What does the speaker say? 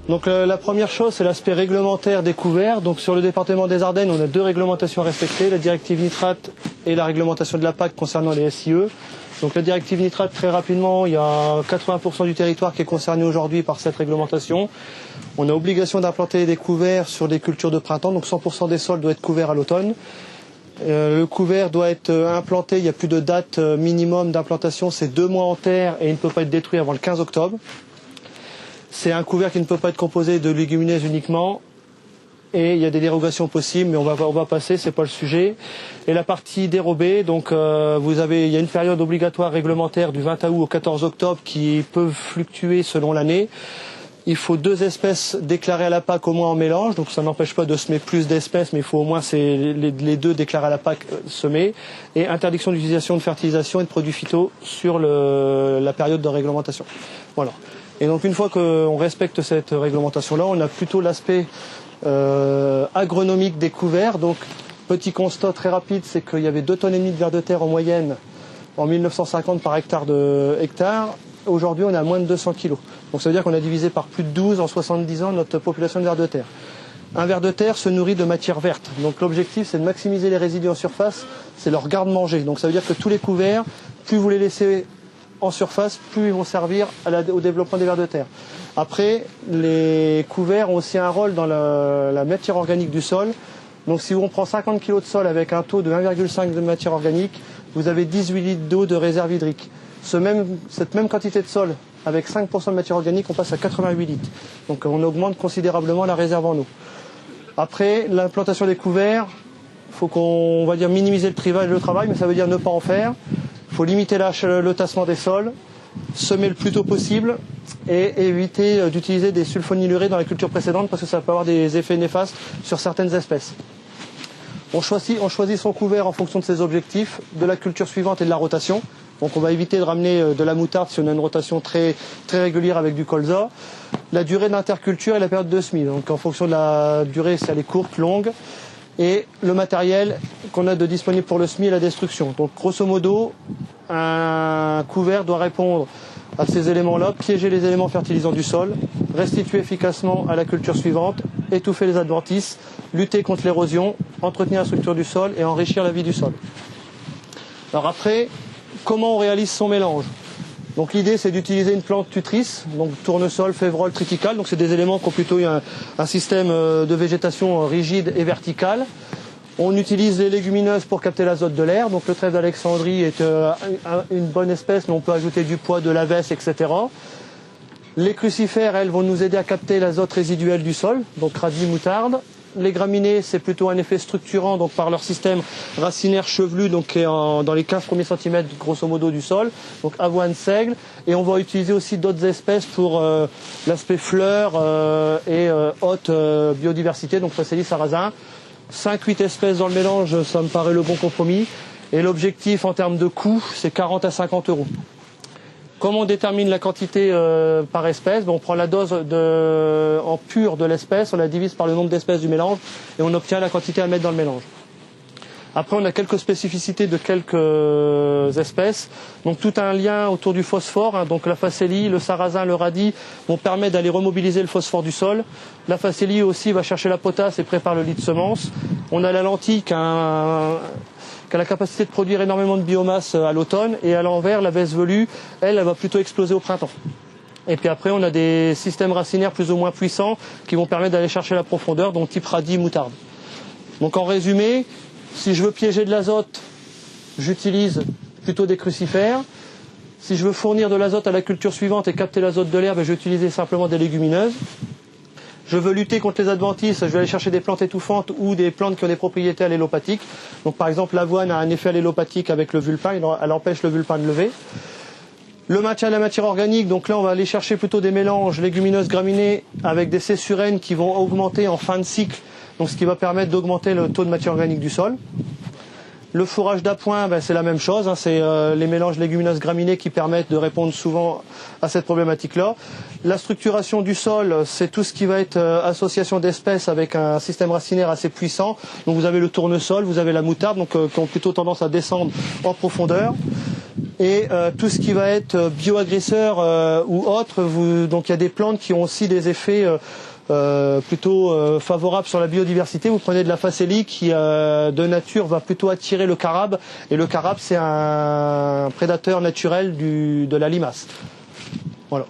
Donc la première chose, c'est l'aspect réglementaire des couverts. Donc sur le département des Ardennes, on a deux réglementations à respecter, la directive nitrate et la réglementation de la PAC concernant les SIE. Donc la directive nitrate, très rapidement, il y a 80% du territoire qui est concerné aujourd'hui par cette réglementation. On a obligation d'implanter des couverts sur des cultures de printemps, donc 100% des sols doivent être couverts à l'automne. Le couvert doit être implanté, il n'y a plus de date minimum d'implantation, c'est 2 mois en terre et il ne peut pas être détruit avant le 15 octobre. C'est un couvert qui ne peut pas être composé de légumineuses uniquement. Et il y a des dérogations possibles, mais on va passer, c'est pas le sujet. Et la partie dérobée, donc il y a une période obligatoire réglementaire du 20 août au 14 octobre qui peut fluctuer selon l'année. Il faut 2 espèces déclarées à la PAC au moins en mélange, donc ça n'empêche pas de semer plus d'espèces, mais il faut au moins les 2 déclarés à la PAC semés. Et interdiction d'utilisation de fertilisation et de produits phyto sur la période de réglementation. Voilà. Et donc une fois qu'on respecte cette réglementation-là, on a plutôt l'aspect agronomique des couverts. Donc petit constat très rapide, c'est qu'il y avait 2,5 tonnes de vers de terre en moyenne en 1950 par hectare. Aujourd'hui, on est à moins de 200 kilos. Donc ça veut dire qu'on a divisé par plus de 12 en 70 ans notre population de vers de terre. Un ver de terre se nourrit de matière verte. Donc l'objectif, c'est de maximiser les résidus en surface, c'est leur garde-manger. Donc ça veut dire que tous les couverts, plus vous les laissez en surface, plus ils vont servir au développement des vers de terre. Après, les couverts ont aussi un rôle dans la matière organique du sol. Donc si on prend 50 kg de sol avec un taux de 1,5 de matière organique, vous avez 18 litres d'eau de réserve hydrique. Cette même quantité de sol, avec 5% de matière organique, on passe à 88 litres. Donc on augmente considérablement la réserve en eau. Après, l'implantation des couverts, il faut qu'on va dire minimiser le travail, mais ça veut dire ne pas en faire. Il faut limiter le tassement des sols, semer le plus tôt possible et éviter d'utiliser des sulfonylurées dans les cultures précédentes parce que ça peut avoir des effets néfastes sur certaines espèces. On choisit son couvert en fonction de ses objectifs, de la culture suivante et de la rotation. Donc on va éviter de ramener de la moutarde si on a une rotation très, très régulière avec du colza. La durée d'interculture et la période de semis. Donc en fonction de la durée, si elle est courte, longue. Et le matériel qu'on a de disponible pour le semis et la destruction. Donc grosso modo, un couvert doit répondre à ces éléments-là, piéger les éléments fertilisants du sol, restituer efficacement à la culture suivante, étouffer les adventices, lutter contre l'érosion, entretenir la structure du sol et enrichir la vie du sol. Alors après, comment on réalise son mélange? Donc l'idée, c'est d'utiliser une plante tutrice, donc tournesol, févrole, triticale. Donc c'est des éléments qui ont plutôt un système de végétation rigide et verticale. On utilise les légumineuses pour capter l'azote de l'air. Donc le trèfle d'Alexandrie est une bonne espèce, mais on peut ajouter du pois, de la veste, etc. Les crucifères, elles, vont nous aider à capter l'azote résiduel du sol, donc radis, moutarde. Les graminées, c'est plutôt un effet structurant, donc par leur système racinaire chevelu, donc qui est dans les 15 premiers centimètres grosso modo du sol, donc avoine, seigle. Et on va utiliser aussi d'autres espèces pour l'aspect fleurs et haute biodiversité, donc facélie, sarrasin. 5-8 espèces dans le mélange, ça me paraît le bon compromis. Et l'objectif en termes de coût, c'est 40 à 50 euros. Comment on détermine la quantité par espèce? On prend la dose en pur de l'espèce, on la divise par le nombre d'espèces du mélange et on obtient la quantité à mettre dans le mélange. Après, on a quelques spécificités de quelques espèces. Donc tout un lien autour du phosphore. Donc la facélie, le sarrasin, le radis vont permettre d'aller remobiliser le phosphore du sol. La facélie aussi va chercher la potasse et prépare le lit de semence. On a la lentille qui a la capacité de produire énormément de biomasse à l'automne, et à l'envers, la veste velue, elle va plutôt exploser au printemps. Et puis après, on a des systèmes racinaires plus ou moins puissants qui vont permettre d'aller chercher la profondeur, donc type radis, moutarde. Donc en résumé, si je veux piéger de l'azote, j'utilise plutôt des crucifères. Si je veux fournir de l'azote à la culture suivante et capter l'azote de l'air, je vais utiliser simplement des légumineuses. Je veux lutter contre les adventices, je vais aller chercher des plantes étouffantes ou des plantes qui ont des propriétés allélopathiques. Donc par exemple, l'avoine a un effet allélopathique avec le vulpin, elle empêche le vulpin de lever. Le maintien de la matière organique, donc là on va aller chercher plutôt des mélanges légumineuses graminées avec des cessurènes qui vont augmenter en fin de cycle, donc ce qui va permettre d'augmenter le taux de matière organique du sol. Le fourrage d'appoint, c'est la même chose, c'est les mélanges légumineuses graminées qui permettent de répondre souvent à cette problématique-là. La structuration du sol, c'est tout ce qui va être association d'espèces avec un système racinaire assez puissant. Donc vous avez le tournesol, vous avez la moutarde, donc qui ont plutôt tendance à descendre en profondeur. Et tout ce qui va être bioagresseur ou autre, donc il y a des plantes qui ont aussi des effets plutôt favorables sur la biodiversité. Vous prenez de la facélie qui de nature va plutôt attirer le carabe, et le carabe c'est un prédateur naturel de la limace. Voilà.